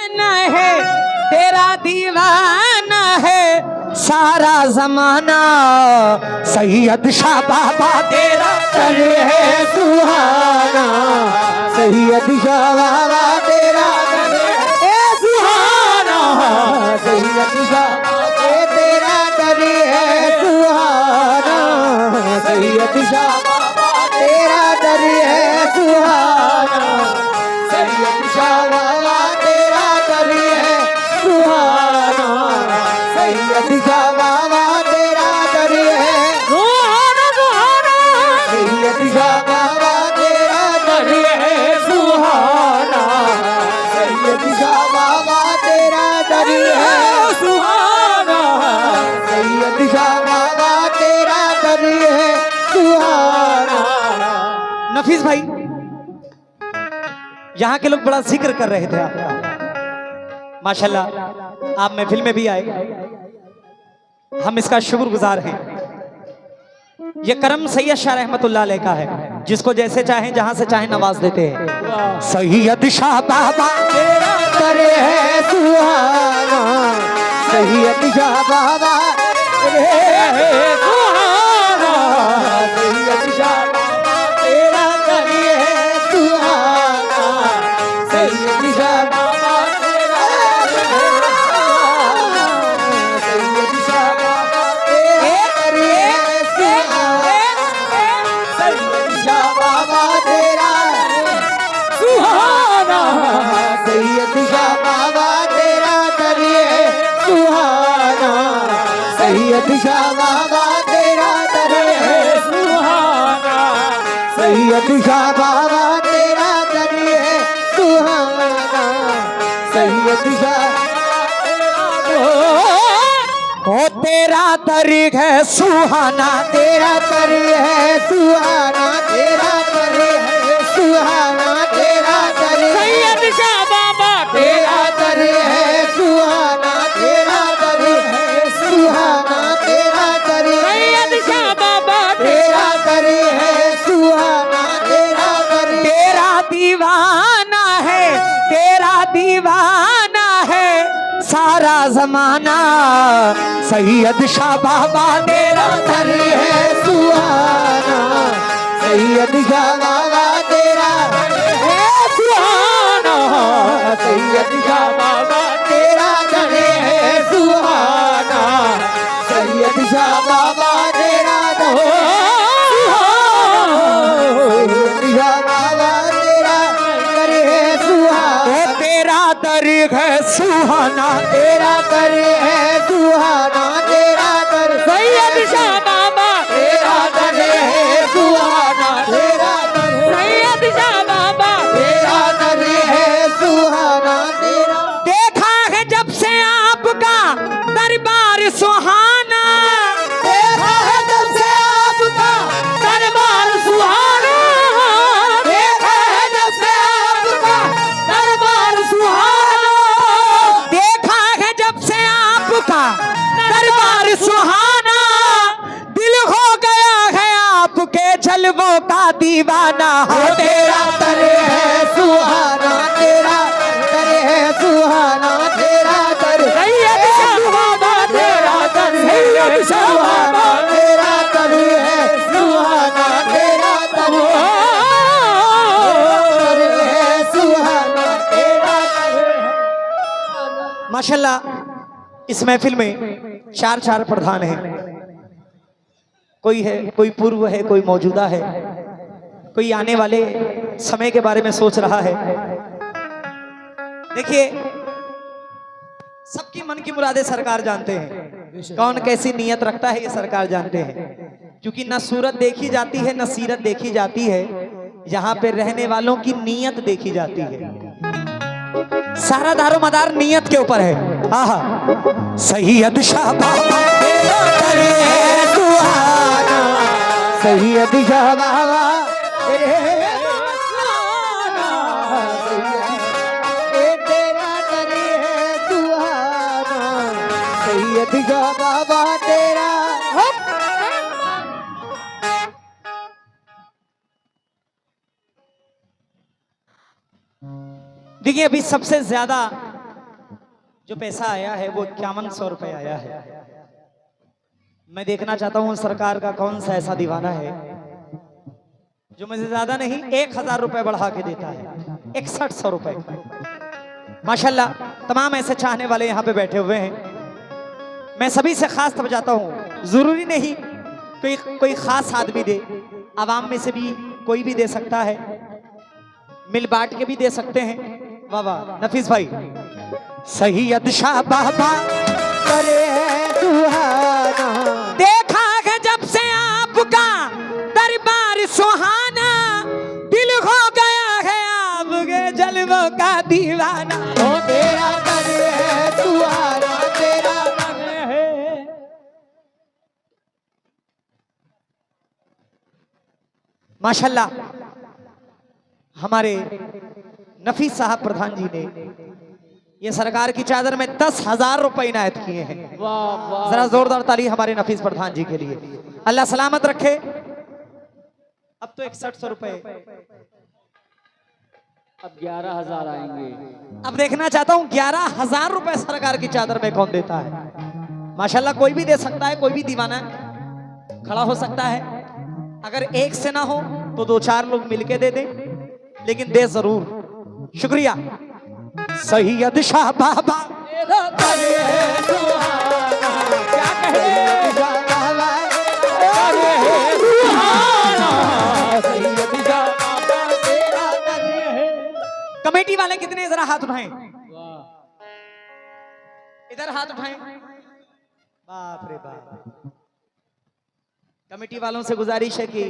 दीवाना है, तेरा दीवाना है सारा जमाना। सैयद शाह बाबा तेरा दर है सुहाना, सैयद शाह बाबा तेरा दर है सुहाना, सैयद शाह बाबा तेरा दर है सुहाना, सैयद शाह बाबा तेरा दर है सुहाना, सैयद शाह बाबा तेरा दर है सुहाना, सैयद शाह बाबा तेरा दर है सुहाना, सुहाना, सैयद शाह बाबा तेरा दर है सुहाना, सैयद शाह बाबा तेरा दर है सुहाना, सैयद शाह बाबा तेरा दर है सुहाना। नफीस भाई, यहाँ के लोग बड़ा जिक्र कर रहे थे आपका, माशाल्लाह आप महफिल में भी आए, हम इसका शुक्रगुजार हैं। ये करम सैयद शाह रहमतुल्लाह अलैह का है, जिसको जैसे चाहें जहां से चाहें नवाज देते हैं। सैयद शाह बाबा तेरा दर है सुहाना, सैयद शाह बाबा तेरा है सुहाना, सैयद शाह बाबा तेरा दर है सुहाना, सैयद शाह बाबा तेरा दर है सुहाना, सैयद शाह बाबा तेरा दर है सुहाना, सैयद शाह बाबा तेरा सुहाना, सैयद शाह बाबा तेरा दर है सुहाना, सैयद शाह बाबा तेरा दर है सुहाना, सैयद शाह बाबा तेरा दर है सुहाना, सैयद शाह ओ तेरा दर है सुहाना, तेरा दर है सुहाना, तेरा दर है सुहाना, तेरा दर सैयद शाह बाबा तेरा दर है सुहाना, तेरा दर है सुहाना, तेरा दर सैयद शाह बाबा तेरा दर है सुहाना, तेरा दर तेरा दीवाना है, तेरा दीवाना है सारा जमाना। सैयद शाह बाबा तेरा दर है सुहाना, सैयद शाह बाबा तेरा है सुहाना, सैयद शाह बाबा तेरा दर है सुहाना, सैयद शाह बाबा तेरा दर है सुहाना, सैयद शाह बाबा तेरा दर है सुहाना, तेरा दर है सुहाना, तेरा दर है सुहाना, तेरा दर सैयद शाह बाबा तेरा दर है सुहाना, तेरा दर सैयद शाह बाबा तेरा दर है सुहाना, तेरा देखा है जब से आपका दरबार सुहाना, देखा है जब से आपका दरबार सुहाना, देखा है जब से आपका दरबार सुहाना, देखा है जब से आपका दरबार सुहाना, दिल हो गया है आपके जलवों का दीवाना। तेरा दर है सुहाना, तेरा दर है सुहाना, तेरा दर सैयद शाह बाबा तेरा दर सैयद शाह बाबा तेरा दर है सुहाना, तेरा दर है सुहाना, तेरा दर है। माशाल्लाह इस महफिल में चार चार प्रधान हैं, कोई है, कोई पूर्व है, कोई मौजूदा है, कोई आने वाले समय के बारे में सोच रहा है। देखिए सबकी मन की मुरादें सरकार जानते हैं, कौन कैसी नीयत रखता है ये सरकार जानते हैं, क्योंकि न सूरत देखी जाती है न सीरत देखी जाती है, यहाँ पे रहने वालों की नीयत देखी जाती है। सारा दारोमदार नीयत के ऊपर है। आहा सैयद शाह बाबा तेरा दर है सुहाना, सैयद शाह बाबा तेरा दर है सुहाना, सैयद शाह बाबा तेरा देखिए अभी सबसे ज्यादा जो पैसा आया है वो 5100 रुपए आया है। मैं देखना चाहता हूँ सरकार का कौन सा ऐसा दीवाना है जो मुझे ज्यादा नहीं 1000 रुपए बढ़ा के देता है, 6100 रुपए। माशाल्लाह तमाम ऐसे चाहने वाले यहाँ पे बैठे हुए हैं। मैं सभी से खास तब जाता हूँ, जरूरी नहीं कोई खास आदमी दे, आवाम में से भी कोई भी दे सकता है, मिल बांट के भी दे सकते हैं। वाह वाह नफीस भाई। सैयद शाह बाबा करे सुहाना, देखा है जब से आपका दरबार सुहाना, दिल हो गया है आपके जलवों का दीवाना। ओ तेरा दर है सुहाना, तेरा दर है। माशाल्लाह हमारे नफीस साहब प्रधान जी ने ये सरकार की चादर में 10,000 रुपए इनायत किए हैं। जरा जोरदार ताली हमारे नफीस प्रधान जी के लिए। अल्लाह सलामत रखे। अब तो 6100 रुपए, अब 11,000 आएंगे। अब देखना चाहता हूँ 11,000 रुपए सरकार की चादर में कौन देता है। माशाल्लाह कोई भी दे सकता है, कोई भी दीवाना खड़ा हो सकता है। अगर एक से ना हो तो 2-4 लोग मिलके दे दें, लेकिन दे जरूर। शुक्रिया। सैयद शाह बाबा क्या कमेटी वाले कितने जरा हाथ उठाएं, इधर हाथ उठाएं। बाप रे बाप। कमेटी वालों से गुजारिश है कि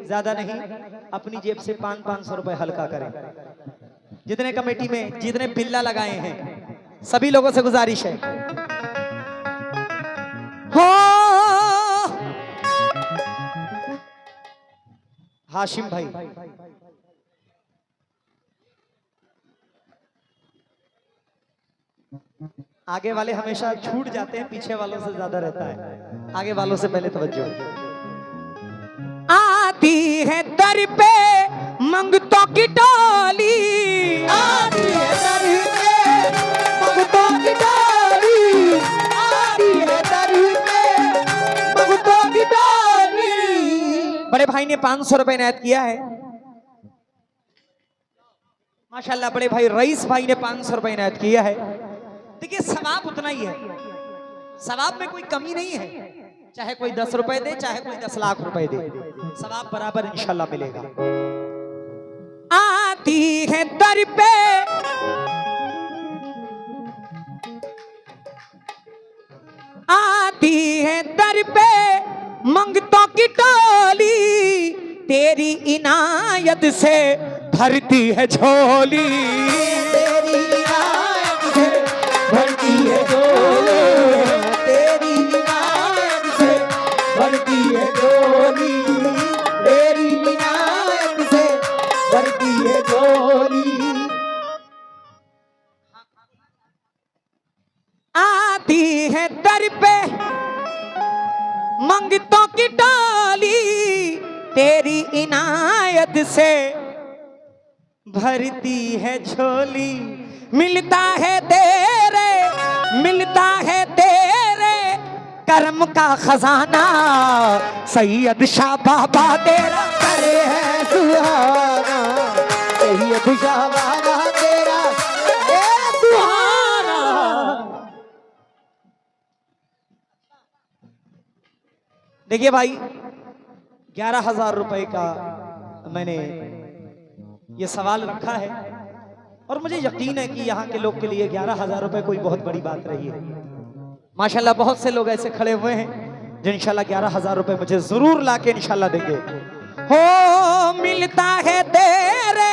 ज्यादा नहीं, अपनी जेब से 500-500 रुपए हल्का करें। जितने कमेटी में जितने बिल्ला लगाए हैं सभी लोगों से गुजारिश है। हो हाशिम भाई, आगे वाले हमेशा छूट जाते हैं, पीछे वालों से ज्यादा रहता है। आगे वालों से पहले तवज्जो। आती है दर पे मंगतों की टोली, आती है दर पे मंगतों की टोली, आती है दर पे मंगतों की टोली। बड़े भाई ने 500 रुपए इनायत किया है। माशाल्लाह बड़े भाई रईस भाई ने 500 रुपए इनायत किया है। देखिए सवाब उतना ही है, सवाब में कोई कमी नहीं है। चाहे कोई 10 रुपए दे, चाहे कोई 10 लाख रुपए दे, सवाब बराबर इंशाल्लाह मिलेगा। आती है दर पे आती है दर पे मंगतों की टोली, तेरी इनायत से भरती है झोली, तेरी इनायत से भरती है झोली, तेरी इनायत से भरती है झोली, तेरी इनायत से भरती है झोली। आती है दर पे मंगतों की टोली, तेरी इनायत से भरती है झोली। मिलता है तेरे कर्म का खजाना, सैयद शाह बाबा तेरा करे है सुहाना, सैयद शाह बाबा तेरा है सुहाना। देखिए भाई 11,000 रुपए का मैंने ये सवाल रखा है और मुझे यकीन है कि यहाँ के लोग के लिए 11,000 रुपए कोई बहुत बड़ी बात रही है। माशाल्लाह बहुत से लोग ऐसे खड़े हुए हैं जो इंशाल्लाह 11,000 रुपए मुझे जरूर लाके इंशाल्लाह देंगे। हो मिलता है तेरे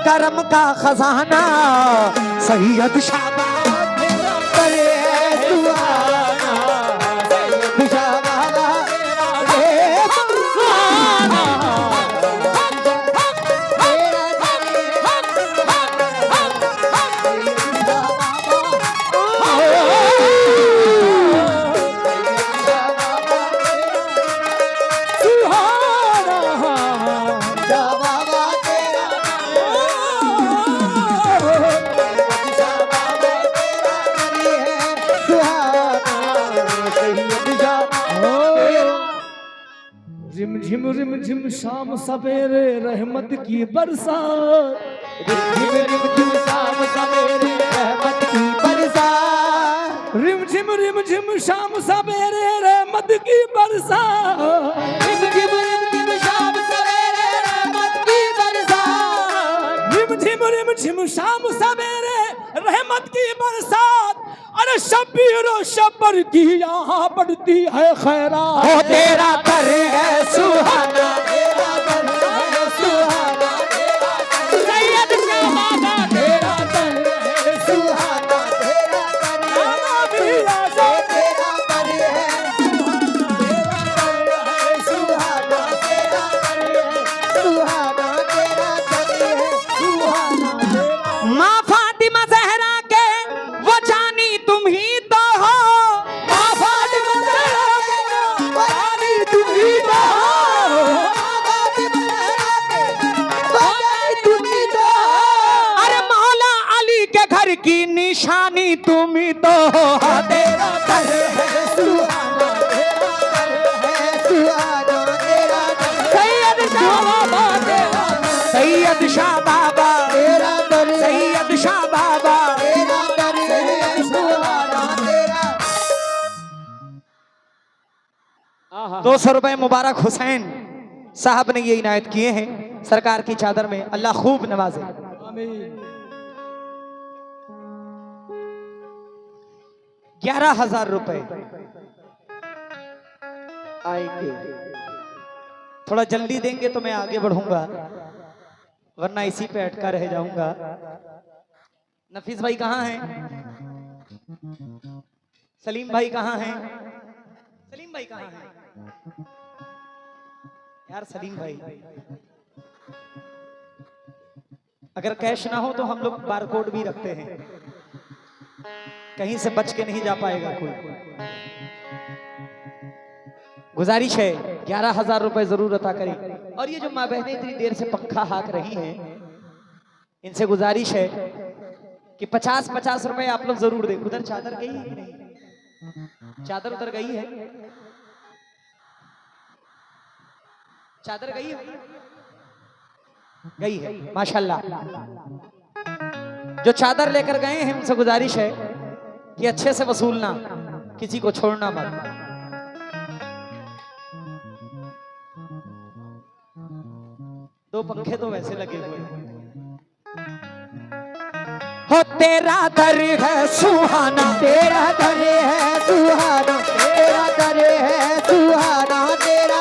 करम का खजाना, सैयद शाह बाबा तेरा करे है सुहाना, सैयद शाह बाबा तेरा सुहाना। शाम सवेरे रहमत की बरसात, रिम झिम रिम झिम शाम सवेरे रहमत की बरसात, रिम झिम शाम सवेरे रहमत की बरसात, रिम झिम शाम सवेरे रहमत की बरसात, रिम झिम शाम सवेरे रहमत की बरसात। अरे शब्बीरो शब्बर की यहाँ बढ़ती है खैरात। ओ तेरा दर है सुहाना, तेरा दर है सुहाना, सैयद शाह बाबा तेरा दर है सुहाना, तेरा दर है सुहाना, तेरा दर है सुहाना, तेरा दर है सुहाना। माँ फातिमा जहरा के वो जानी तुम ही तो हो, माँ फातिमा ज़हरा के वो जानी तुम ही तो हो, माँ फातिमा ज़हरा के वो जानी तुम ही तो हो। अरे मौला अली के घर की निशानी तुम ही तो हो। तेरा दर है सुहाना, तेरा दर है सुहाना, तेरा दर है सैयद शाह बाबा तेरा, सैयद शाह बाबा, तेरा दर है सैयद शाह बाबा। तेरा दर है सुहाना, तेरा 200 रुपए मुबारक हुसैन साहब ने ये इनायत किए हैं सरकार की चादर में, अल्लाह खूब नवाजे। आमीन। 11,000 रुपए आएंगे। थोड़ा जल्दी देंगे तो मैं आगे बढ़ूंगा, वरना इसी पे अटका रह जाऊंगा। नफीस भाई कहाँ हैं? सलीम भाई कहाँ हैं? सलीम भाई कहाँ हैं? यार सलीम भाई, अगर कैश ना हो तो हम लोग बारकोड भी रखते हैं, कहीं से बच के नहीं जा पाएगा कोई। गुजारिश है 11,000 रुपए जरूर अता करें। और ये जो माँ बहनें इतनी देर से पंखा हाँक रही हैं, इनसे गुजारिश है कि 50-50 रुपए आप लोग जरूर दें। उधर चादर गई है कि नहीं? चादर उधर गई है? चादर गई है? गई है, माशाल्लाह। जो चादर लेकर गए हैं उनसे गुजारिश है कि अच्छे से वसूलना, किसी को छोड़ना मत। दो पंखे तो वैसे लगे हुए हैं। हो तेरा दर है सुहाना, तेरा दर है सुहाना, तेरा दर है सुहाना, तेरा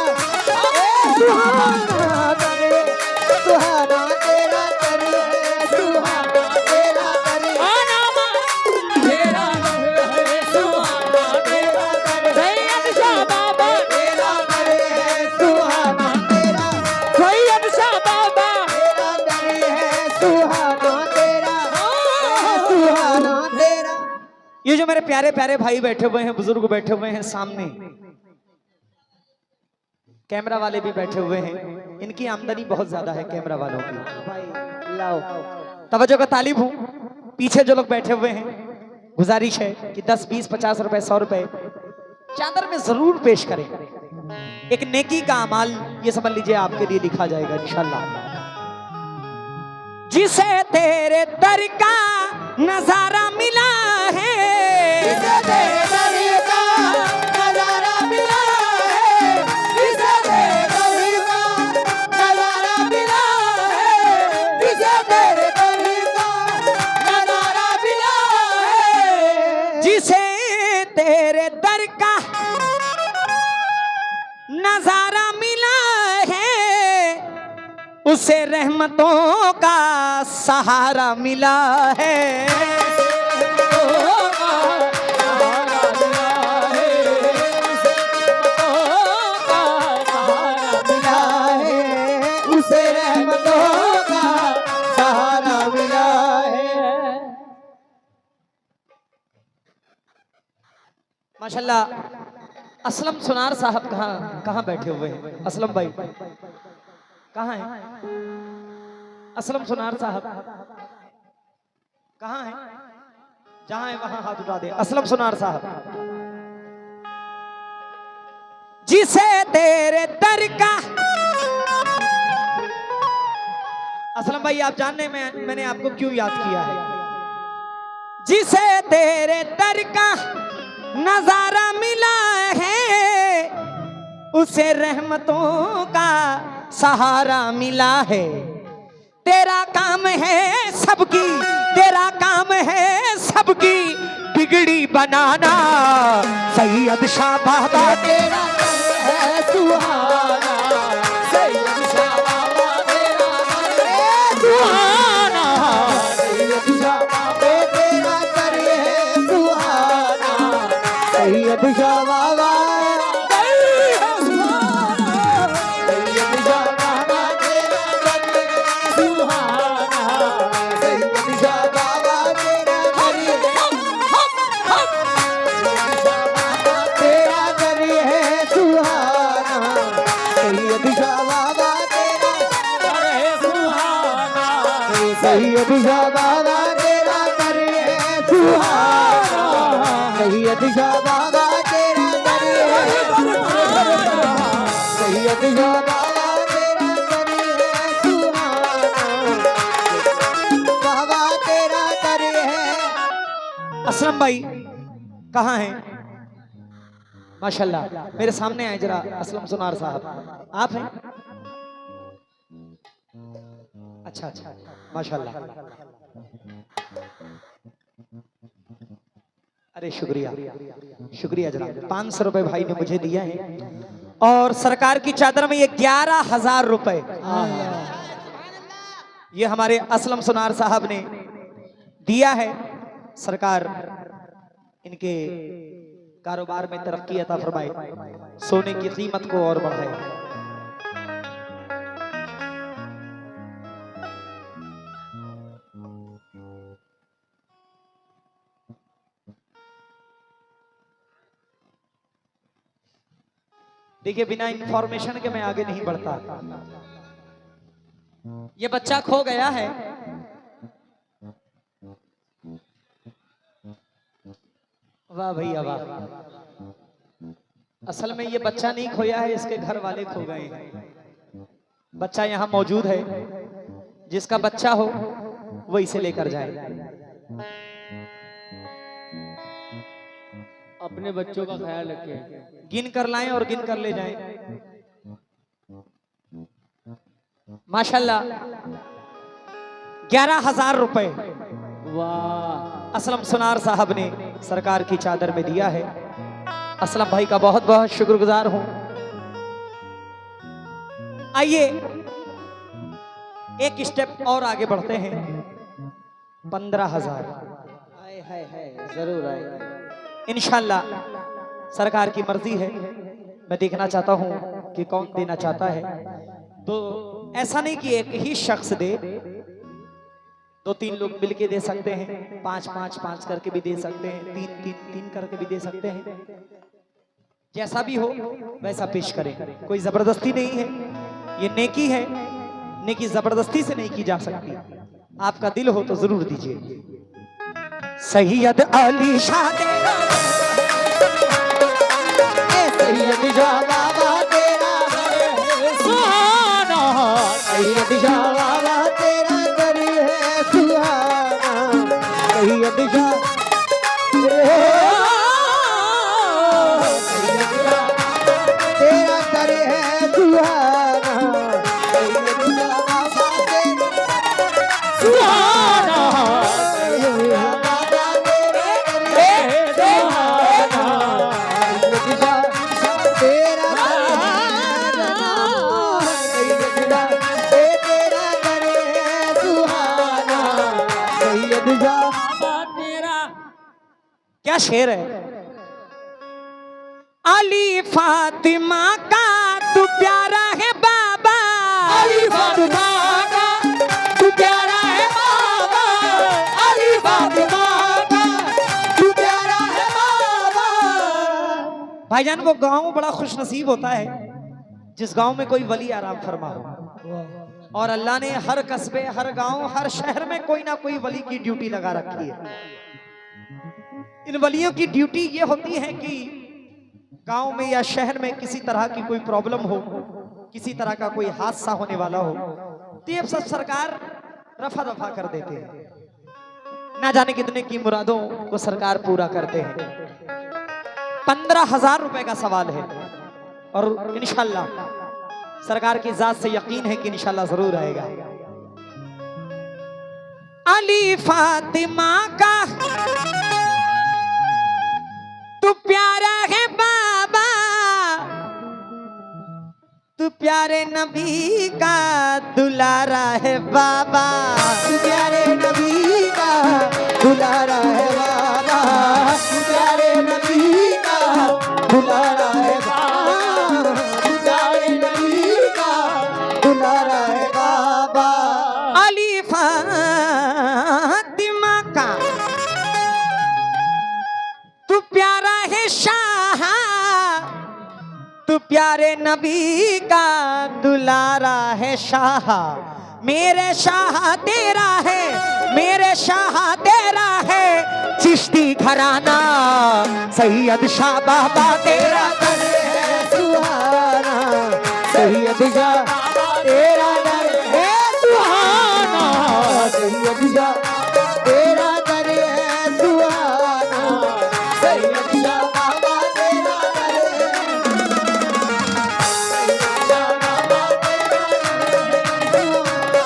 सुहाना दर है सुहाना, तेरा दर है सुहाना, तेरा दर है सुहाना, तेरा दर सैयद शाह बाबा, तेरा दर है सुहाना, तेरा सैयद शाह बाबा। तेरा दर है सुहाना, तेरा सुहाना, तेरा। ये जो मेरे प्यारे प्यारे भाई बैठे हुए हैं, बुजुर्ग बैठे हुए हैं सामने, कैमरा वाले भी बैठे हुए हैं, इनकी आमदनी बहुत ज्यादा है कैमरा वालों की। भाई लाओ तवज्जो का तालिब हूं। पीछे जो लोग बैठे हुए हैं, गुजारिश है कि 10, 20, 50 रुपए, 100 रुपए चादर में जरूर पेश करें। एक नेकी का अमाल ये समझ लीजिए आपके लिए लिखा जाएगा इंशाल्लाह। जिसे तेरे दर का नजारा मिला है, इसे तेरे दर का नजारा मिला है, इसे तेरे दर का नजारा मिला है, इसे तेरे दर का नजारा मिला है। जिसे तेरे दर का नजारा मिला है, उसे रहमतों का सहारा मिला है। मिला है, उसे रहमतों का सहारा मिला है। माशाल्लाह। असलम सुनार साहब कहाँ कहाँ बैठे हुए हैं? असलम भाई कहाँ हैं? असलम सुनार साहब कहाँ हैं? जहाँ है वहां हाथ उठा दे। असलम सुनार साहब, जिसे तेरे दर का असलम भाई आप जानने में मैंने आपको क्यों याद किया है? जिसे तेरे दर का नजारा मिला है उसे रहमतों का सहारा मिला है। तेरा काम है सबकी, तेरा काम है सबकी बिगड़ी बनाना। सैयद शाह बाबा तेरा है सुहाना, सैयद शाह बाबा तेरा है सुहाना, सैयद शाह बाबा तेरा है सुहाना, सैयद शाह बाबा सैयद शाह बाबा तेरा कर है सुहाना, सैयद शाह बाबा तेरा कर है सुहाना, सैयद शाह बाबा तेरा कर है सुहाना, बाबा तेरा कर है। असलम भाई कहाँ हैं? माशाल्लाह मेरे सामने आए जरा। असलम सुनार साहब आप हैं? अच्छा अच्छा माशाल्लाह। अरे शुक्रिया शुक्रिया जनाब। 500 रुपए भाई ने मुझे दिया है और सरकार की चादर में ये 11,000 रुपए ये हमारे असलम सुनार साहब ने दिया है। सरकार इनके कारोबार में तरक्की अता फरमाए, सोने की कीमत को और बढ़ाए। देखिए बिना इंफॉर्मेशन के मैं आगे नहीं बढ़ता। ये बच्चा खो गया है, वाह भैया वाह। असल में ये बच्चा नहीं खोया है, इसके घर वाले खो गए हैं। बच्चा यहाँ मौजूद है, जिसका बच्चा हो वो इसे लेकर जाए। अपने बच्चों का ख्याल रखें, गिन कर लाएं और गिन कर ले जाएं। माशाल्लाह 11,000 रुपए वाह असलम सुनार साहब ने सरकार की चादर में दिया है। असलम भाई का बहुत बहुत शुक्रगुजार हूं। आइए एक स्टेप और आगे बढ़ते हैं। 15,000 जरूर आए इंशाल्लाह। सरकार की मर्जी है, मैं देखना चाहता हूं कि कौन देना चाहता है। तो ऐसा नहीं कि एक ही शख्स दे, 2-3 लोग मिलके दे सकते हैं, 5-5 करके भी दे सकते हैं, 3-3 करके भी दे सकते हैं। जैसा भी हो वैसा पेश करें, कोई जबरदस्ती नहीं है। ये नेकी है, नेकी जबरदस्ती से नहीं की जा सकती। आपका दिल हो तो जरूर दीजिए। सैयद अली शाह तेरा, सैयद शाह बाबा तेरा सुहाना, सैयद शाह बाबा तेरा कर है सुहाना, सैयद शाह तेरा कर है सुहाना, सैयद शाह बाबा तेरा सुहाना, क्या शेर है। अली फातिमा का तू प्यारा है बाबा, अली फातिमा का तू प्यारा है बाबा, अली फातिमा का तू प्यारा है बाबा। भाईजान वो गांव बड़ा खुशनसीब होता है जिस गांव में कोई वली आराम फरमा हो। और अल्लाह ने हर कस्बे, हर गांव, हर शहर में कोई ना कोई वली की ड्यूटी लगा रखी है। इन वलियों की ड्यूटी ये होती है कि गांव में या शहर में किसी तरह की कोई प्रॉब्लम हो, किसी तरह का कोई हादसा होने वाला हो, तो ये सब सरकार रफा दफा कर देते हैं, ना जाने कितने की मुरादों को सरकार पूरा करते हैं। 15,000 रुपए का सवाल है और इंशाल्लाह सरकार की जात से यकीन है कि इंशाल्लाह जरूर आएगा। अली फातिमा का तू प्यारा है बाबा, तू प्यारे नबी का दुलारा है बाबा, तू प्यारे नबी का दुलारा है बाबा, तू प्यारे नबी का दुलारा है बाबा, तू प्यारे नबी का दुलारा है बाबा। अली फातिमा का तू प्यारा है शाह, तू प्यारे नबी का दुलारा है शाह, मेरे शाह तेरा है, मेरे शाह तेरा है चिश्ती घराना, सैयद शाह बाबा तेरा दर है सुहाना, सैयद शाह तेरा दर है सुहाना, सैयद शाह तेरा दर है सुहाना, सैयद शाह बाबा तेरा दर है, सैयद शाह बाबा तेरा दर है सुहाना,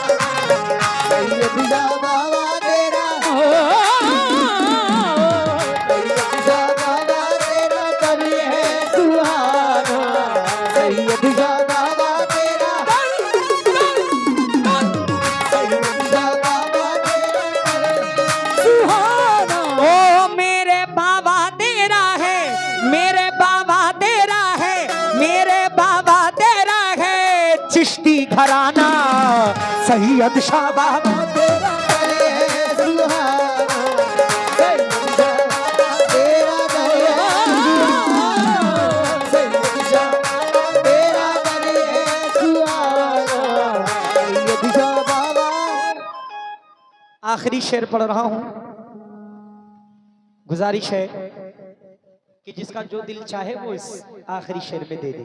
सैयद शाह बाबा तेरा, सैयद शाह बाबा तेरा दर है सुहाना, सैयद शाह बाबा तेरा, सैयद शाह बाबा तेरा दर है सुहाना। ओ मेरे बाबा तेरा है, मेरे बाबा तेरा है, मेरे बाबा तेरा है चिश्ती घराना, सैयद शाह बाबा तेरा दर है सुहाना, सैयद शाह बाबा तेरा दर है सुहाना, सैयद शाह तेरा दर है सुहाना, सैयद शाह बाबा। आखिरी शेर पढ़ रहा हूं। गुजारिश है कि जिसका जो दिल चाहे वो इस आखिरी शेर में दे दे।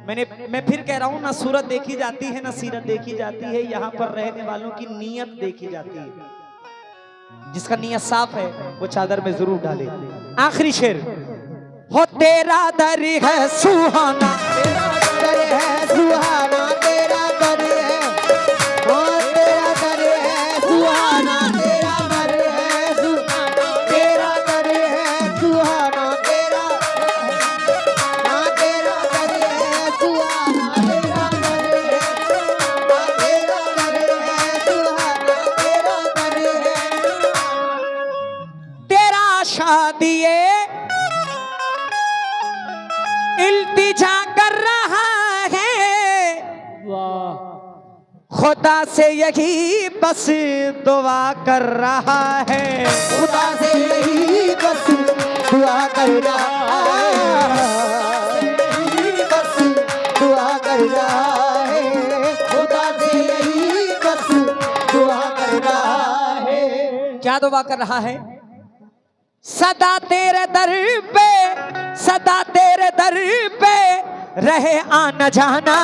मैं फिर कह रहा हूं, ना सूरत देखी जाती है ना सीरत देखी जाती है, यहाँ पर रहने वालों की नीयत देखी जाती है। जिसका नीयत साफ है वो चादर में जरूर डाले। आखिरी शेर, हो तेरा दर है सुहाना, तेरा दर है सुहाना, तेरा दर है, ओ तेरा दर है सुहाना, तेरा दर है सुहाना, तेरा दर है सुहाना, तेरा, हाँ तेरा दर है सुहाना, तेरा दर है, हाँ तेरा दर है सुहाना, तेरा दर है। तेरा शादिए इल्तिजा कर रहा है, खुदा से यही बस दुआ कर रहा है, खुदा से यही बस दुआ कर रहा है, यही बस दुआ कर रहा है, खुदा से यही बस दुआ कर रहा है। क्या दुआ कर रहा है? सदा तेरे दर पे, सदा तेरे दर पे रहे आना जाना,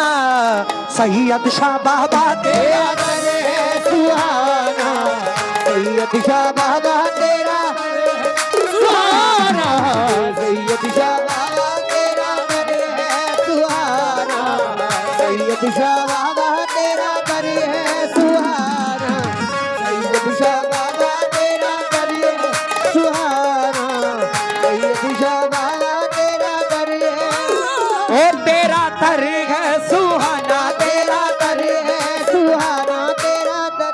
सैयद शाह बाबा तेरा तेरा दर है सुहाना, सैयद शाह बाबा तेरा सुहाना, सैयद शाह बाबा तेरा दर है सुहाना, सैयद शाह बाबा तेरा दर है सुहाना, सैयद शाह बाबा तेरा दर है सुहाना, सैयद शाह बाबा तेरा दर है, और तेरा दर है सुहाना, तेरा दर है सुहाना, तेरा दर।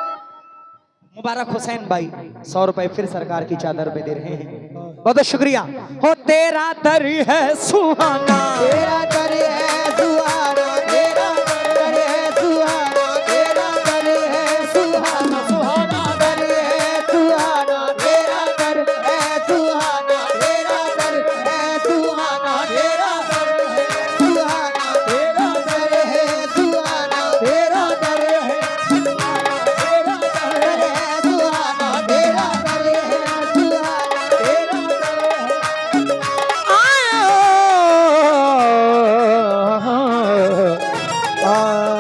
मुबारक हुसैन भाई 100 रुपए फिर सरकार की चादर पे दे रहे हैं, बहुत बहुत शुक्रिया। हो तेरा दर है सुहाना, तेरा दर है सुहाना, तेरा दर है सुहाना, तेरा दर है सुहाना, सुहाना दर है सुहाना, तेरा दर है सुहाना, तेरा दर है सुहाना, तेरा दर है सुहाना, तेरा दर है सुहाना, तेरा दर है सुहाना, तेरा दर है सुहाना, तेरा दर है सुहाना, तेरा दर है। आ